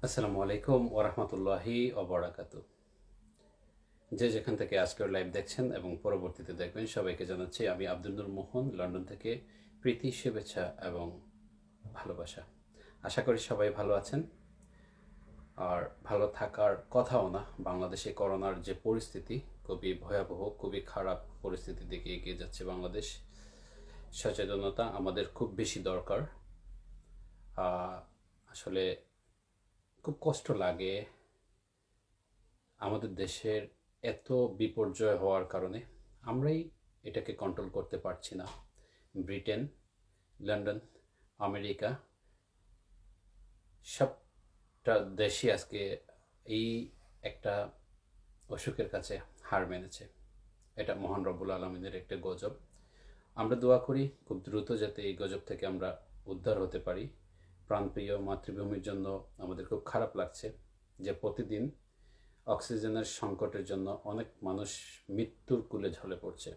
আসসালামু আলাইকুম ওরহমতুল্লাহি ওবরাকাতু। যে যেখান থেকে আজকের লাইভ দেখছেন এবং পরবর্তীতে দেখবেন সবাইকে জানাচ্ছি আমি আব্দুল নূর মোহন, লন্ডন থেকে প্রীতি, শুভেচ্ছা এবং ভালোবাসা। আশা করি সবাই ভালো আছেন আর ভালো থাকার কথাও না। বাংলাদেশে করোনার যে পরিস্থিতি খুবই ভয়াবহ, খুবই খারাপ পরিস্থিতির দিকে এগিয়ে যাচ্ছে বাংলাদেশ। সচেতনতা আমাদের খুব বেশি দরকার। আসলে খুব কষ্ট লাগে আমাদের দেশের এত বিপর্যয় হওয়ার কারণে আমরাই এটাকে কন্ট্রোল করতে পারছি না। ব্রিটেন, লন্ডন, আমেরিকা সবটা দেশই আজকে এই একটা অসুখের কাছে হার মেনেছে। এটা মহান রব্বুল আলমিনের একটা গজব। আমরা দোয়া করি খুব দ্রুত যাতে এই গজব থেকে আমরা উদ্ধার হতে পারি। প্রাণপ্রিয় মাতৃভূমির জন্য আমাদের খুব খারাপ লাগছে যে প্রতিদিন অক্সিজেনের সংকটের জন্য অনেক মানুষ মৃত্যুর কূলে ঢলে পড়ছে।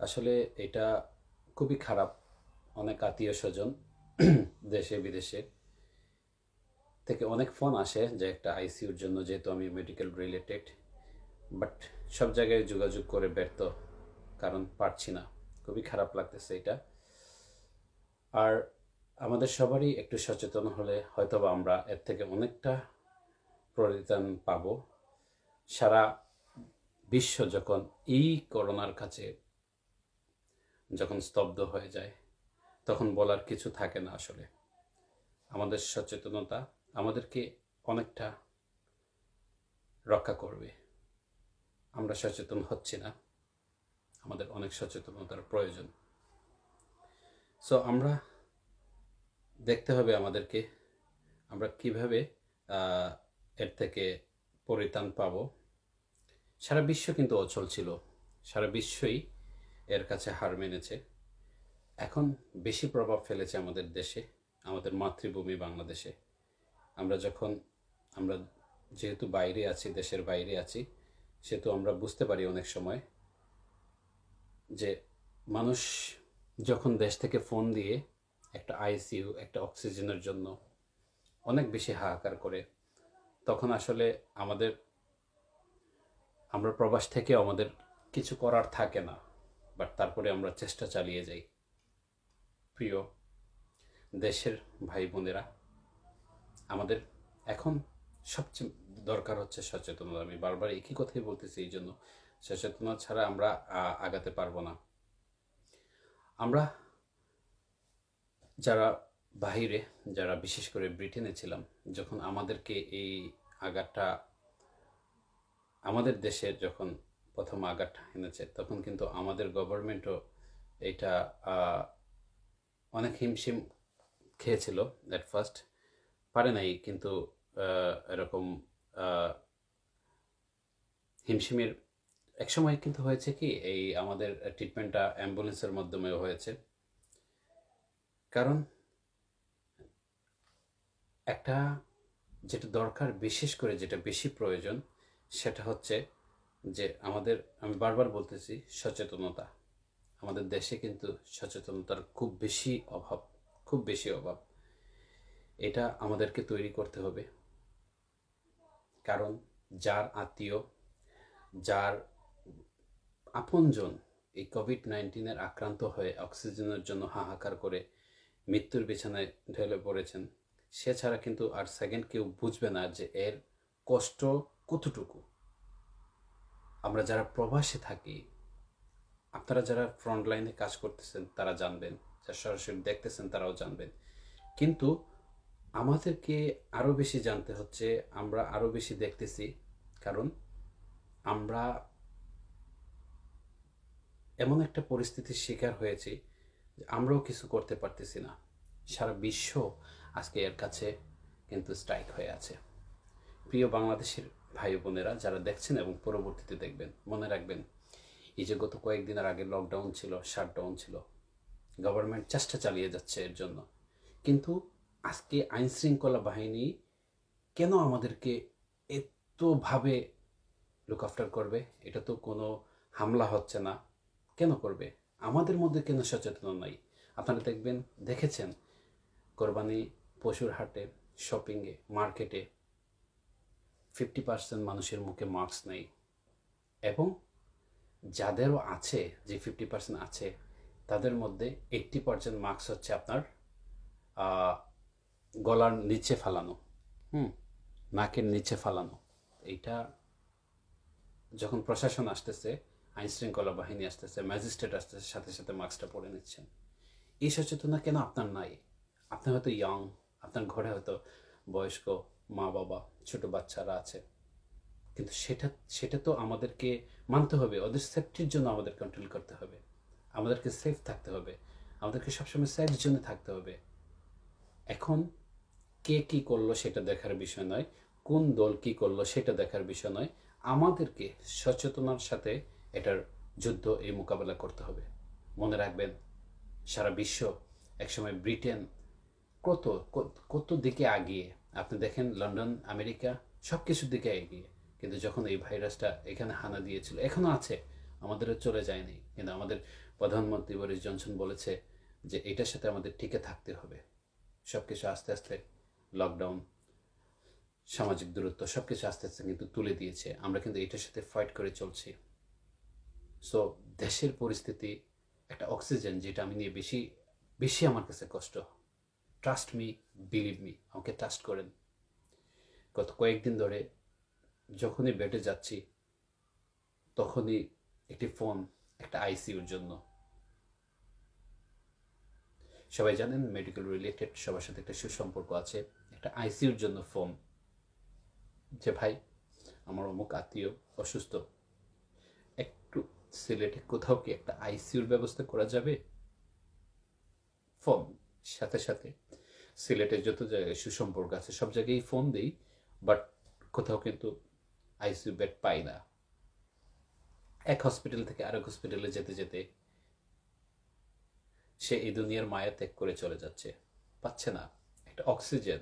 আসলে এটা খুবই খারাপ। অনেক আত্মীয় স্বজন দেশে বিদেশে থেকে অনেক ফোন আসে যে একটা আইসিইউর জন্য, যেহেতু আমি মেডিকেল রিলেটেড, বাট সব জায়গায় যোগাযোগ করে ব্যর্থ, কারণ পারছি না। খুবই খারাপ লাগতেছে এটা। আর আমাদের সবারই একটু সচেতন হলে হয়তোবা আমরা এর থেকে অনেকটা পরিত্রাণ পাব। সারা বিশ্ব যখন এই করোনার কাছে যখন স্তব্ধ হয়ে যায় তখন বলার কিছু থাকে না। আসলে আমাদের সচেতনতা আমাদেরকে অনেকটা রক্ষা করবে। আমরা সচেতন হচ্ছি না, আমাদের অনেক সচেতনতার প্রয়োজন। সো আমরা দেখতে হবে আমাদেরকে আমরা কিভাবে এর থেকে পরিত্রাণ পাব। সারা বিশ্ব কিন্তু অচল ছিল, সারা বিশ্বই এর কাছে হার মেনেছে। এখন বেশি প্রভাব ফেলেছে আমাদের দেশে, আমাদের মাতৃভূমি বাংলাদেশে। আমরা যেহেতু বাইরে আছি, দেশের বাইরে আছি, সেহেতু আমরা বুঝতে পারি অনেক সময় যে মানুষ যখন দেশ থেকে ফোন দিয়ে একটা আইসিইউ, একটা অক্সিজেনের জন্য অনেক বেশি হাহাকার করে, তখন আসলে আমরা প্রবাস থেকে আমাদের কিছু করার থাকে না, বাট তারপরে আমরা চেষ্টা চালিয়ে যাই। প্রিয় দেশের ভাই বোনেরা, আমাদের এখন সবচেয়ে দরকার হচ্ছে সচেতনতা। আমি বারবার একই কথাই বলতেছি, এই জন্য সচেতনতা ছাড়া আমরা আগাতে পারবো না। আমরা যারা বাহিরে, যারা বিশেষ করে ব্রিটেনে ছিলাম, যখন আমাদেরকে এই আঘাতটা আমাদের দেশের যখন প্রথম আঘাতটা এনেছে, তখন কিন্তু আমাদের গভর্নমেন্টও এটা অনেক হিমশিম খেয়েছিল। দ্যাট ফার্স্ট পারে নাই, কিন্তু এরকম হিমশিমের এক সময় কিন্তু হয়েছে কি, এই আমাদের ট্রিটমেন্টটা অ্যাম্বুলেন্সের মাধ্যমেও হয়েছে। কারণ একটা যেটা দরকার, বিশেষ করে যেটা বেশি প্রয়োজন, সেটা হচ্ছে যে আমি বারবার বলতেছি সচেতনতা। আমাদের দেশে কিন্তু সচেতনতার খুব বেশি অভাব, খুব বেশি অভাব। এটা আমাদেরকে তৈরি করতে হবে। কারণ যার আত্মীয়, যার আপনজন এই কোভিড-19 আক্রান্ত হয়ে অক্সিজেনের জন্য হাহাকার করে মৃত্যুর বিছানায় ঢলে পড়েছেন, সে ছাড়া কিন্তু আর সেকেন্ড কেউ বুঝবে না যে এর কষ্ট কতটুকু। আমরা যারা প্রবাসে থাকি, আপনারা যারা ফ্রন্ট লাইনে কাজ করতেছেন তারা জানবেন, যারা সরাসরি দেখতেছেন তারাও জানবেন। কিন্তু আমাদেরকে আরও বেশি জানতে হচ্ছে, আমরা আরও বেশি দেখতেছি, কারণ আমরা এমন একটা পরিস্থিতির শিকার হয়েছি যে আমরাও কিছু করতে পারতেছি না। সারা বিশ্ব আজকে এর কাছে কিন্তু স্ট্রাইক হয়ে আছে। প্রিয় বাংলাদেশের ভাই বোনেরা যারা দেখছেন এবং পরবর্তীতে দেখবেন, মনে রাখবেন এই যে গত কয়েকদিনের আগে লকডাউন ছিল, শাটডাউন ছিল, গভর্নমেন্ট চেষ্টা চালিয়ে যাচ্ছে এর জন্য, কিন্তু আজকে আইনশৃঙ্খলা বাহিনী কেন আমাদেরকে এতভাবে লুক আফটার করবে? এটা তো কোনো হামলা হচ্ছে না, কেন করবে? আমাদের মধ্যে কেন সচেতন নাই? আপনারা দেখেছেন কোরবানি পশুর হাটে শপিংয়ে, মার্কেটে 50% মানুষের মুখে মাস্ক নেই, এবং যাদেরও আছে, যে 50% আছে তাদের মধ্যে 80% মাস্ক হচ্ছে আপনার গলার নিচে ফালানো, নাকের নিচে ফালানো। এইটা যখন প্রশাসন আসতেছে, আইন শৃঙ্খলা বাহিনী আসতেছে, ম্যাজিস্ট্রেট আসতেছে, সাথে সাথে মাস্কটা পরে নিচ্ছেন। এই সচেতনতা কেন আপনার নাই? আপনি হয়তো ইয়ং, আপনার ঘরে হয়তো বয়স্ক মা বাবা, ছোট বাচ্চারা আছে, কিন্তু সেটা তো আমাদেরকে মানতে হবে। ওদের সেফটির জন্য আমাদের কন্ট্রোল করতে হবে, আমাদেরকে সেফ থাকতে হবে, আমাদেরকে সবসময় সেফ জোনে থাকতে হবে। এখন কে কি করলো সেটা দেখার বিষয় নয়, কোন দল কি করলো সেটা দেখার বিষয় নয়, আমাদেরকে সচেতনার সাথে এটার যুদ্ধ, এই মোকাবেলা করতে হবে। মনে রাখবেন, সারা বিশ্ব, একসময় ব্রিটেন কত কত দিকে আগিয়ে, আপনি দেখেন লন্ডন, আমেরিকা সব কিছুর দিকে এগিয়ে, কিন্তু যখন এই ভাইরাসটা এখানে হানা দিয়েছিল, এখনো আছে, আমাদেরও চলে যায়নি। কিন্তু আমাদের প্রধানমন্ত্রী বরিস জনসন বলেছে যে এটার সাথে আমাদের টিকে থাকতে হবে। সব কিছু আস্তে আস্তে, লকডাউন, সামাজিক দূরত্ব, সব কিছু আস্তে আস্তে কিন্তু তুলে দিয়েছে। আমরা কিন্তু এটার সাথে ফাইট করে চলছি। সো দেশের পরিস্থিতি একটা অক্সিজেন, যেটা আমি নিয়ে বেশি বেশি আমার কাছে কষ্ট। ট্রাস্ট মি, বিলিভ মি, আমাকে ট্রাস্ট করেন। গত কয়েকদিন ধরে যখনই বেডে যাচ্ছি, তখনই একটি ফোন, একটা আইসিইউর জন্য। সবাই জানেন মেডিকেল রিলেটেড সবার সাথে একটা সুসম্পর্ক আছে। একটা আইসিইউর জন্য ফোন, যে ভাই আমার অমুক আত্মীয় অসুস্থ, একটু সিলেটে কোথাও কি একটা আইসিইউর ব্যবস্থা করা যাবে? ফোন, সাথে সাথে সিলেটে যত জায়গায় সুসম্পর্ক আছে সব জায়গায় ফোন দিই, বাট কোথাও কিন্তু আইসিইউ বেড পাই না। এক হসপিটাল থেকে আরেক হসপিটালে যেতে যেতে সে এই দুনিয়ার মায়া ত্যাগ করে চলে যাচ্ছে, পাচ্ছে না একটা অক্সিজেন,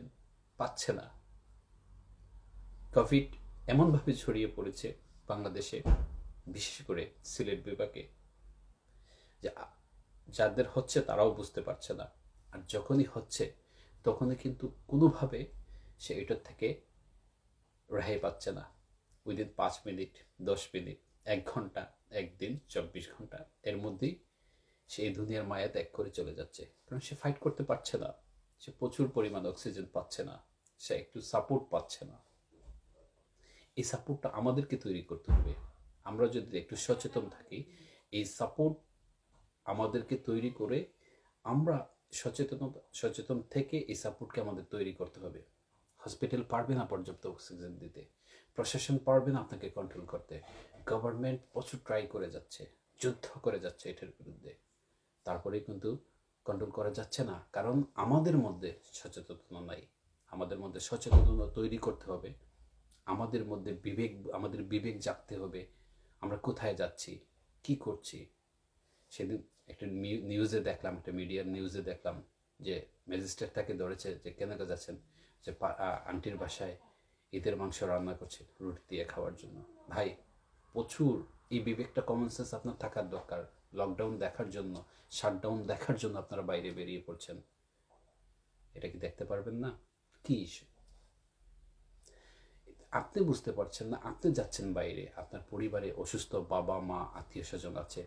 পাচ্ছে না। কোভিড এমনভাবে ছড়িয়ে পড়েছে বাংলাদেশে, বিশেষ করে সিলেট বিভাগে, যে যাদের হচ্ছে তারাও বুঝতে পারছে না। আর যখনই হচ্ছে তখনই কিন্তু কোনোভাবে সে এটার থেকে রেহাই পাচ্ছে না। উইদিন 5 মিনিট, 10 মিনিট, 1 ঘন্টা, একদিন, 24 ঘন্টা এর মধ্যেই সে এই দুনিয়ার মায়া ত্যাগ করে চলে যাচ্ছে। কারণ সে ফাইট করতে পারছে না, সে প্রচুর পরিমাণ অক্সিজেন পাচ্ছে না, সে একটু সাপোর্ট পাচ্ছে না। এই সাপোর্টটা আমাদেরকে তৈরি করতে হবে। আমরা যদি একটু সচেতন থাকি, এই সাপোর্ট আমাদেরকে তৈরি করে, আমরা সচেতন থেকে এই সাপোর্টকে আমাদের তৈরি করতে হবে। হসপিটাল পারবে না পর্যাপ্ত অক্সিজেন দিতে, প্রশাসন পারবে না আপনাকে কন্ট্রোল করতে, গভর্নমেন্ট প্রচুর ট্রাই করে যাচ্ছে, যুদ্ধ করে যাচ্ছে এটার বিরুদ্ধে, তারপরে কিন্তু কন্ট্রোল করা যাচ্ছে না। কারণ আমাদের মধ্যে সচেতনতা নাই। আমাদের মধ্যে সচেতনতা তৈরি করতে হবে, আমাদের বিবেক জাগতে হবে। আমরা কোথায় যাচ্ছি, কি করছি। সেদিন একটা নিউজে দেখলাম, একটা মিডিয়ার নিউজে দেখলাম যে ম্যাজিস্ট্রেট তাকে ধরেছে যে কেন যাচ্ছেন, যে আন্টির বাসায় ঈদের মাংস রান্না করছে রুটি দিয়ে খাওয়ার জন্য। ভাই, প্রচুর এই বিবেকটা, কমন সেন্স আপনার থাকার দরকার। লকডাউন দেখার জন্য, শাটডাউন দেখার জন্য আপনারা বাইরে বেরিয়ে পড়ছেন, এটা কি দেখতে পারবেন না? কি ইস্যু আপনি বুঝতে পারছেন না? আপনি যাচ্ছেন বাইরে, আপনার পরিবারে অসুস্থ বাবা মা আত্মীয় স্বজন আছে,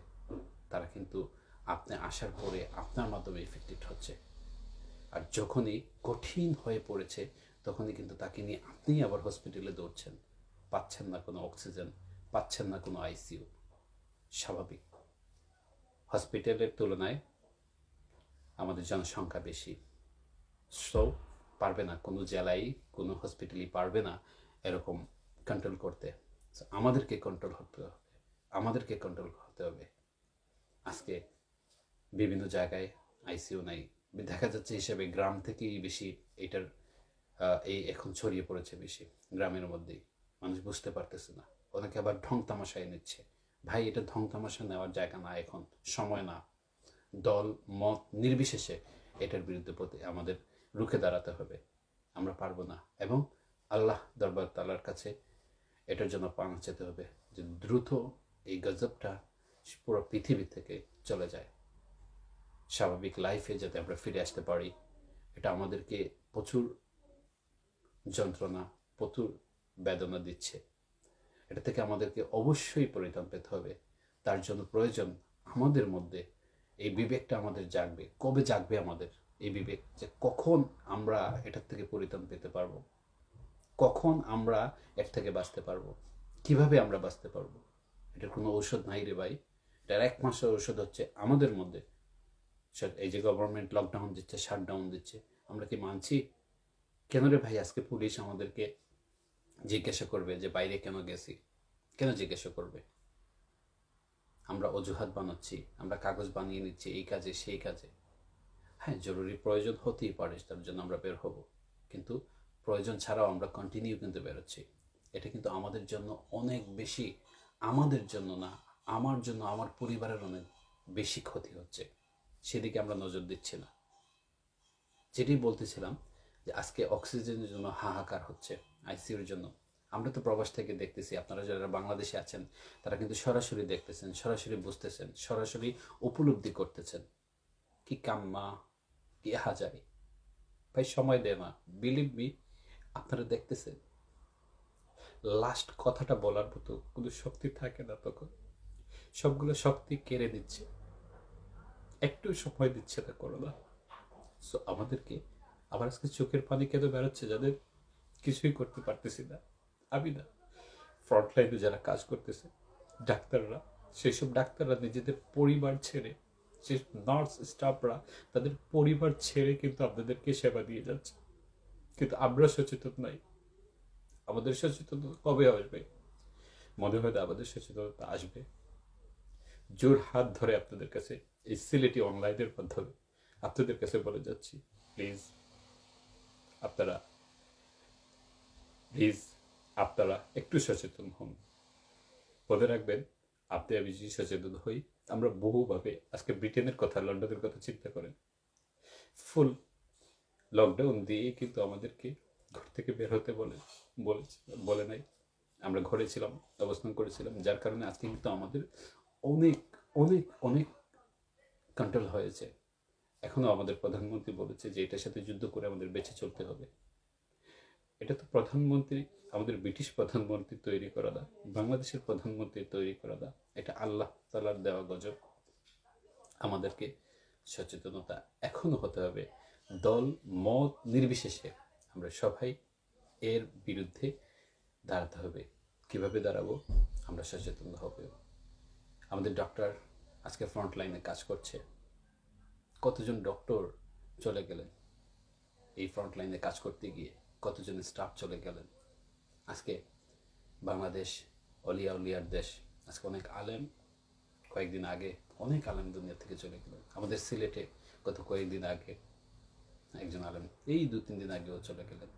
তারা কিন্তু আপনি আসার পরে আপনার মাধ্যমে এফেক্টেড হচ্ছে। আর যখনই কঠিন হয়ে পড়েছে, তখনই কিন্তু তাকে নিয়ে আপনি আবার হসপিটালে দৌড়ছেন। পাচ্ছেন না কোনো অক্সিজেন, পাচ্ছেন না কোনো আইসিইউ। স্বাভাবিক, হসপিটালের তুলনায় আমাদের জনসংখ্যা বেশি, সো পারবে না কোনো জেলায়, কোনো হসপিটালই পারবে না এরকম কন্ট্রোল করতে। আমাদেরকে কন্ট্রোল হতে হবে। আজকে বিভিন্ন জায়গায় আইসিইউ নাই, দেখা যাচ্ছে হিসেবে গ্রাম থেকেই বেশি এটার এই এখন ছড়িয়ে পড়েছে বেশি গ্রামের মধ্যেই। মানুষ বুঝতে পারতেছে না, অনেকে আবার ঢং তামাশায় নিচ্ছে। ভাই, এটা ঢং তামাশা নেওয়ার জায়গা না, এখন সময় না। দল মত নির্বিশেষে এটার বিরুদ্ধে আমাদের রুখে দাঁড়াতে হবে। আমরা পারবো না, এবং আল্লাহ দরবার তাআলার কাছে এটার জন্য পানা চেতে হবে যে দ্রুত এই গজবটা পুরো পৃথিবী থেকে চলে যায়, স্বাভাবিক লাইফে যাতে আমরা ফিরে আসতে পারি। এটা আমাদেরকে প্রচুর যন্ত্রণা, প্রচুর বেদনা দিচ্ছে। এটা থেকে আমাদেরকে অবশ্যই পরিত্রাণ পেতে হবে। তার জন্য প্রয়োজন আমাদের মধ্যে এই বিবেকটা আমাদের জাগবে। কবে জাগবে আমাদের এই বিবেক, যে কখন আমরা এটার থেকে পরিত্রাণ পেতে পারবো, কখন আমরা এর থেকে বাঁচতে পারবো, কিভাবে আমরা বাঁচতে পারবো। এটার কোনো ঔষধ নাই রে ভাই। এটার একমাত্র ঔষধ হচ্ছে আমাদের মধ্যে। এই যে গভর্নমেন্ট লকডাউন দিচ্ছে, শাটডাউন দিচ্ছে, আমরা কি মানছি? কেন রে ভাই আজকে পুলিশ আমাদেরকে জিজ্ঞাসা করবে যে বাইরে কেন গেছি? কেন জিজ্ঞাসা করবে? আমরা অজুহাত বানাচ্ছি, আমরা কাগজ বানিয়ে নিচ্ছি এই কাজে সেই কাজে। হ্যাঁ, জরুরি প্রয়োজন হতেই পারে, তার জন্য আমরা বের হব, কিন্তু প্রয়োজন ছাড়াও আমরা কন্টিনিউ কিন্তু বেরোচ্ছি। এটা কিন্তু আমাদের জন্য অনেক বেশি, আমাদের জন্য না, আমার জন্য, আমার পরিবারের অনেক বেশি ক্ষতি হচ্ছে। সেদিকে আমরা নজর দিচ্ছি না। যেটি বলতেছিলাম যে আজকে অক্সিজেনের জন্য হাহাকার হচ্ছে, আইসিইউর জন্য। আমরা তো প্রবাস থেকে দেখতেছি, আপনারা যারা বাংলাদেশে আছেন তারা কিন্তু সরাসরি দেখতেছেন, সরাসরি বুঝতেছেন, সরাসরি উপলব্ধি করতেছেন কি কাম্মা, কি হাজারি। ভাই সময় দেয় না, বিলিভ মি। আপনারা দেখতেছেন লাস্ট কথাটা বলার মতো কোনো শক্তি থাকে না, তখন সবগুলো শক্তি কেড়ে দিচ্ছে, একটু সময় দিচ্ছে না করোনা। সো আমাদেরকে আবার আজকে চোখের পানি কেন বেরোচ্ছে, যাদের কিছুই করতে পারতেছি না। আমি না, ফ্রন্টলাইনে যারা কাজ করতেছে ডাক্তাররা, সেই সব ডাক্তাররা নিজেদের পরিবার ছেড়ে, যে নার্স স্টাফরা তাদের পরিবার ছেড়ে কিন্তু আপনাদেরকে সেবা দিয়ে যাচ্ছে। কিন্তু আমরা সচেতন নাই। আমাদের সচেতনতা কবে আসবে? মনে হয় না আমাদের সচেতনতা আসবে। জোর হাত ধরে আপনাদের কাছে এই সিলেটি অনলাইনের মাধ্যমে আপনাদের কাছে বলে যাচ্ছি, প্লিজ আপনারা আপনারা একটু সচেতন হন। মনে রাখবেন, আপনি আমি যদি সচেতন হই, আমরা বহুভাবে, আজকে ব্রিটেনের কথা, লন্ডনের কথা চিন্তা করেন, ফুল লকডাউন দিয়ে কিন্তু আমাদেরকে ঘর থেকে বের হতে বলে নাই। আমরা ঘরে ছিলাম, অবস্থান করেছিলাম, যার কারণে আজকে কিন্তু আমাদের অনেক অনেক অনেক কন্ট্রোল হয়েছে। এখনো আমাদের প্রধানমন্ত্রী বলেছে যে এটার সাথে যুদ্ধ করে আমাদের বেঁচে চলতে হবে। এটা তো প্রধানমন্ত্রী, আমাদের ব্রিটিশ প্রধানমন্ত্রী তৈরি করা না, বাংলাদেশের প্রধানমন্ত্রী তৈরি করা না। এটা আল্লাহ তাআলার দেওয়া গজব। আমাদেরকে সচেতনতা এখনো হতে হবে। দল মত নির্বিশেষে আমরা সবাই এর বিরুদ্ধে দাঁড়াতে হবে। কিভাবে দাঁড়াবো? আমরা সচেতন হবে। আমাদের ডক্টর আজকে ফ্রন্ট লাইনে কাজ করছে। কতজন ডক্টর চলে গেলেন এই ফ্রন্ট লাইনে কাজ করতে গিয়ে, কতজন স্টাফ চলে গেলেন। আজকে বাংলাদেশ অলিয়া উলিয়ার দেশ। আজকে অনেক আলেম, কয়েকদিন আগে অনেক আলেম দুনিয়া থেকে চলে গেলেন। আমাদের সিলেটে গত কয়েকদিন আগে একজন আলেম, এই 2-3 দিন আগেও চলে গেলেন,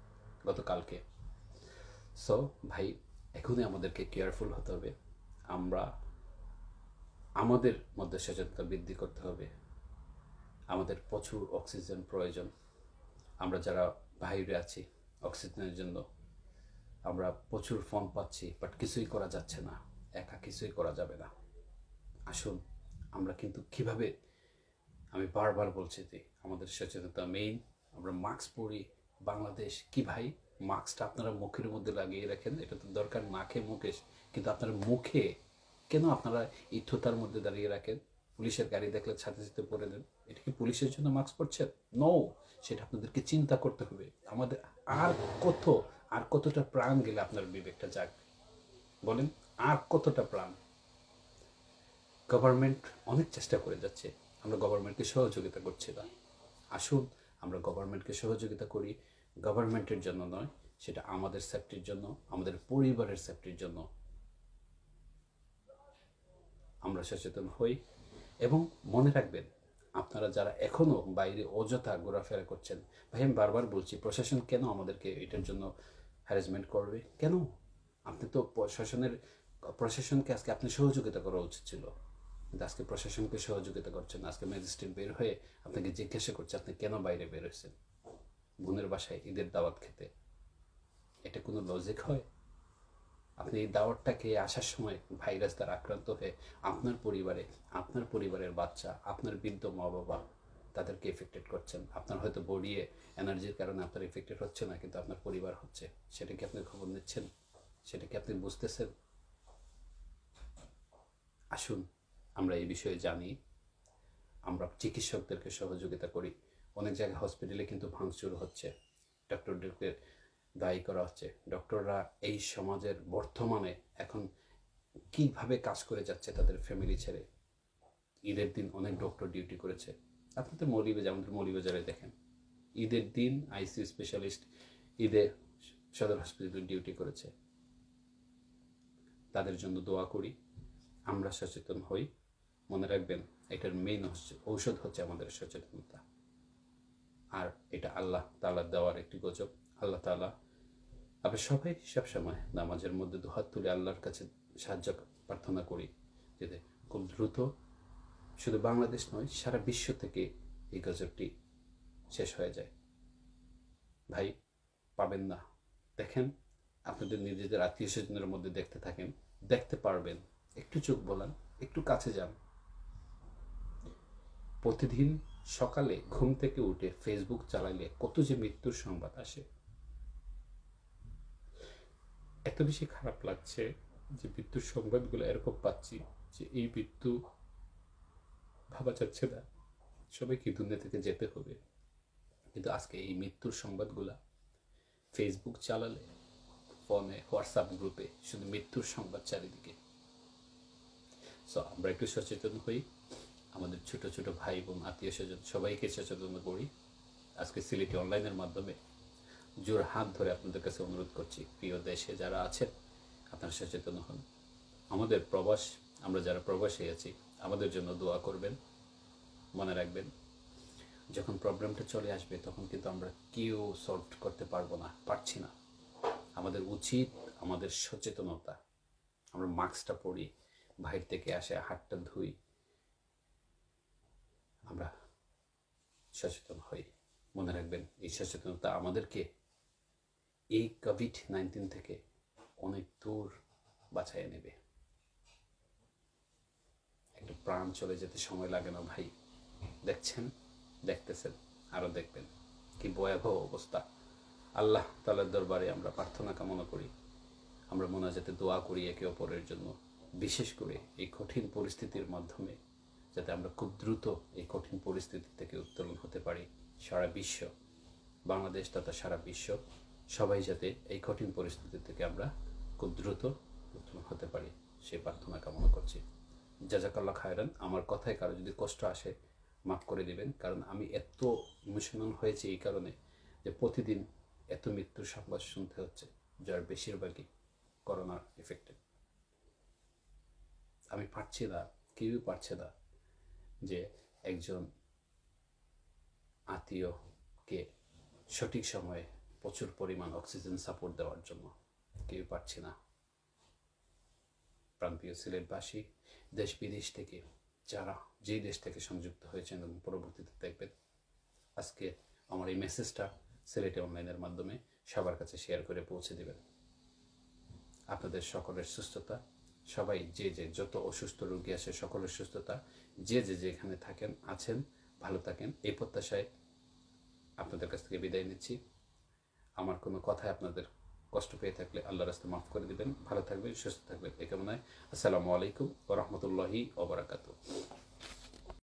গতকালকে। সো ভাই, এখনই আমাদেরকে কেয়ারফুল হতে হবে। আমরা আমাদের মধ্যে সচেতনতা বৃদ্ধি করতে হবে। আমাদের প্রচুর অক্সিজেন প্রয়োজন। আমরা যারা বাইরে আছি অক্সিজেনের জন্য, আমরা প্রচুর ফোন পাচ্ছি, বাট কিছুই করা যাচ্ছে না। একা কিছুই করা যাবে না। আসুন আমরা কিন্তু কিভাবে, আমি বারবার বলছি যে আমাদের সচেতনতা মেইন। আমরা মাস্ক পরি। বাংলাদেশ কি ভাই, মাস্কটা আপনারা মুখের মধ্যে লাগিয়ে রাখেন, এটা তো দরকার নাকে মুখে, কিন্তু আপনারা মুখে কেন আপনারা এই থোতার মধ্যে দাঁড়িয়ে রাখেন? পুলিশের গাড়ি দেখলে সাথে সাথে পরে দেন। এটা কি পুলিশের জন্য মাস্ক পরছেন? নো, সেটা আপনাদেরকে চিন্তা করতে হবে। আমাদের আর কতটা প্রাণ গেলে আপনার বিবেকটা জাগবে বলেন? আর কতটা প্রাণ? গভর্নমেন্ট অনেক চেষ্টা করে যাচ্ছে, আমরা গভর্নমেন্টকে সহযোগিতা করছি না। আসুন আমরা গভর্নমেন্টকে সহযোগিতা করি, গভর্নমেন্টের জন্য নয়, সেটা আমাদের সেফটির জন্য, আমাদের পরিবারের সেফটির জন্য। আমরা সচেতন হই। এবং মনে রাখবেন, আপনারা যারা এখনো বাইরে অযথা ঘোরাফেরা করছেন, ভাই আমি বারবার বলছি, প্রশাসন কেন আমাদেরকে এটার জন্য হ্যারাসমেন্ট করবে? কেন? আপনি তো প্রশাসনকে আজকে আপনি সহযোগিতা করা উচিত ছিল, কিন্তু আজকে প্রশাসনকে সহযোগিতা করছেন। আজকে ম্যাজিস্ট্রেট বের হয়ে আপনাকে জিজ্ঞাসা করছে আপনি কেন বাইরে বের হয়েছেন বোনের বাসায় ঈদের দাওয়াত খেতে। এটা কোনো লজিক হয়? আপনি এই দাওয়াতটা খেয়ে আসার সময় ভাইরাস দ্বারা আক্রান্ত হয়ে আপনার পরিবারের বাচ্চা, আপনার বৃদ্ধ মা বাবা, তাদেরকে এফেক্টেড করছেন। আপনার হয়তো বডি এনার্জির কারণে আপনার এফেক্টেড হচ্ছে না, কিন্তু আপনার পরিবার হচ্ছে। সেটা কি আপনি খবর নিচ্ছেন? সেটা কি আপনি বুঝতেছেন? আসুন আমরা এই বিষয়ে জানি, আমরা চিকিৎসকদেরকে সহযোগিতা করি। অনেক জায়গায় হসপিটালে কিন্তু ভাঙচুর হচ্ছে, ডক্টরদেরকে দায়ী করা হচ্ছে। ডক্টররা এই সমাজের বর্তমানে এখন কিভাবে কাজ করে যাচ্ছে তাদের ফ্যামিলি ছেড়ে। ঈদের দিন অনেক ডক্টর ডিউটি করেছে। আপনি তো আমাদের মৌলভীবাজারে দেখেন, ঈদের দিন আইসিইউ স্পেশালিস্ট ঈদে সদর হসপিটালে ডিউটি করেছে। তাদের জন্য দোয়া করি, আমরা সচেতন হই। মনে রাখবেন, এটার মেইন ঔষধ হচ্ছে আমাদের সচেতনতা। আর এটা আল্লাহ তাআলা দেওয়ার একটি গজব। আল্লাহ তাআলা, আমরা সবাই সবসময় নামাজের মধ্যে দুহাত তুলে আল্লাহর কাছে সাহায্য প্রার্থনা করি, যাতে খুব দ্রুত শুধু বাংলাদেশ নয়, সারা বিশ্ব থেকে এই গজবটি শেষ হয়ে যায়। ভাই, পাবেন না, দেখেন, আপনাদের নিজেদের আত্মীয় স্বজনের মধ্যে দেখতে থাকেন, দেখতে পারবেন। একটু চোখ বলান, একটু কাছে যান। প্রতিদিন সকালে ঘুম থেকে উঠে ফেসবুক চালাইলে কত যে মৃত্যুর সংবাদ আসে। এত বেশি খারাপ লাগছে যে মৃত্যুর সংবাদগুলো এরকম পাচ্ছি যে এই মৃত্যু ভাবা যাচ্ছে না, সবাইকে দুনিয়া থেকে যেতে হবে। কিন্তু আজকে এই মৃত্যুর সংবাদগুলা ফেসবুক চালালে, ফোনে, হোয়াটসঅ্যাপ গ্রুপে শুধু মৃত্যুর সংবাদ চারিদিকে। সো আমরা একটু সচেতন হই, আমাদের ছোট ছোট ভাই বোন, আত্মীয় স্বজন সবাইকে সচেতন করি। আজকে সিলেটি অনলাইনের মাধ্যমে জোর হাত ধরে আপনাদের কাছে অনুরোধ করছি, প্রিয় দেশে যারা আছেন আপনারা সচেতন হন। আমাদের প্রবাস, আমরা যারা প্রবাসে আছি, আমাদের জন্য দোয়া করবেন। মনে রাখবেন, যখন প্রবলেমটা চলে আসবে তখন কিন্তু আমরা কেউ সলভ করতে পারবো না, পারছি না। আমাদের উচিত আমাদের সচেতনতা। আমরা মাস্কটা পরি, বাইরে থেকে আসে হাতটা ধুই, আমরা সচেতন হই। মনে রাখবেন, এই সচেতনতা আমাদেরকে এই কোভিড-19 থেকে অনেক দূর বাঁচাইয়ে নেবে। একটা প্রাণ চলে যেতে সময় লাগে না ভাই। দেখছেন, দেখতেছেন, আরো দেখবেন কি ভয়াবহ অবস্থা। আল্লাহ তাআলার দরবারে আমরা প্রার্থনা কামনা করি, আমরা মোনাজাতে দোয়া করি একে অপরের জন্য, বিশেষ করে এই কঠিন পরিস্থিতির মাধ্যমে যাতে আমরা খুব দ্রুত এই কঠিন পরিস্থিতি থেকে উত্তোলন হতে পারি। সারা বিশ্ব, বাংলাদেশ তথা সারা বিশ্ব সবাই যাতে এই কঠিন পরিস্থিতি থেকে আমরা খুব দ্রুত উত্তোলন হতে পারি, সেই প্রার্থনা কামনা করছি। জাযাকাল্লাহ খায়রান। আমার কথায় কারো যদি কষ্ট আসে মাফ করে দিবেন, কারণ আমি এত ইমোশনাল হয়েছি এই কারণে যে প্রতিদিন এত মৃত্যুর সংবাদ শুনতে হচ্ছে, যার বেশিরভাগই করোনার এফেক্টে। আমি পারছি না, কেউই পারছে না যে একজন আত্মীয়কে সঠিক সময়ে প্রচুর পরিমাণ অক্সিজেন সাপোর্ট দেওয়ার জন্য কেউ পারছি না। প্রান্তীয় সিলেটবাসী, দেশ বিদেশ থেকে যারা যেই দেশ থেকে সংযুক্ত হয়েছেন এবং পরবর্তীতে দেখবেন, আজকে আমার এই মেসেজটা সিলেটি অনলাইনের মাধ্যমে সবার কাছে শেয়ার করে পৌঁছে দেবেন। আপনাদের সকলের সুস্থতা, সবাই যে যত অসুস্থ রোগী আছে সকলের সুস্থতা, যে যেখানে থাকেন আছেন ভালো থাকেন, এই প্রত্যাশায় আপনাদের কাছ থেকে বিদায় নিচ্ছি। আমার কোনো কথায় আপনাদের কষ্ট পেয়ে থাকলে আল্লাহর রাস্তায় মাফ করে দিবেন। ভালো থাকবেন, সুস্থ থাকবেন এই কামনায়। আসসালামু আলাইকুম ওয়া রাহমাতুল্লাহি ওয়া বারাকাতুহু।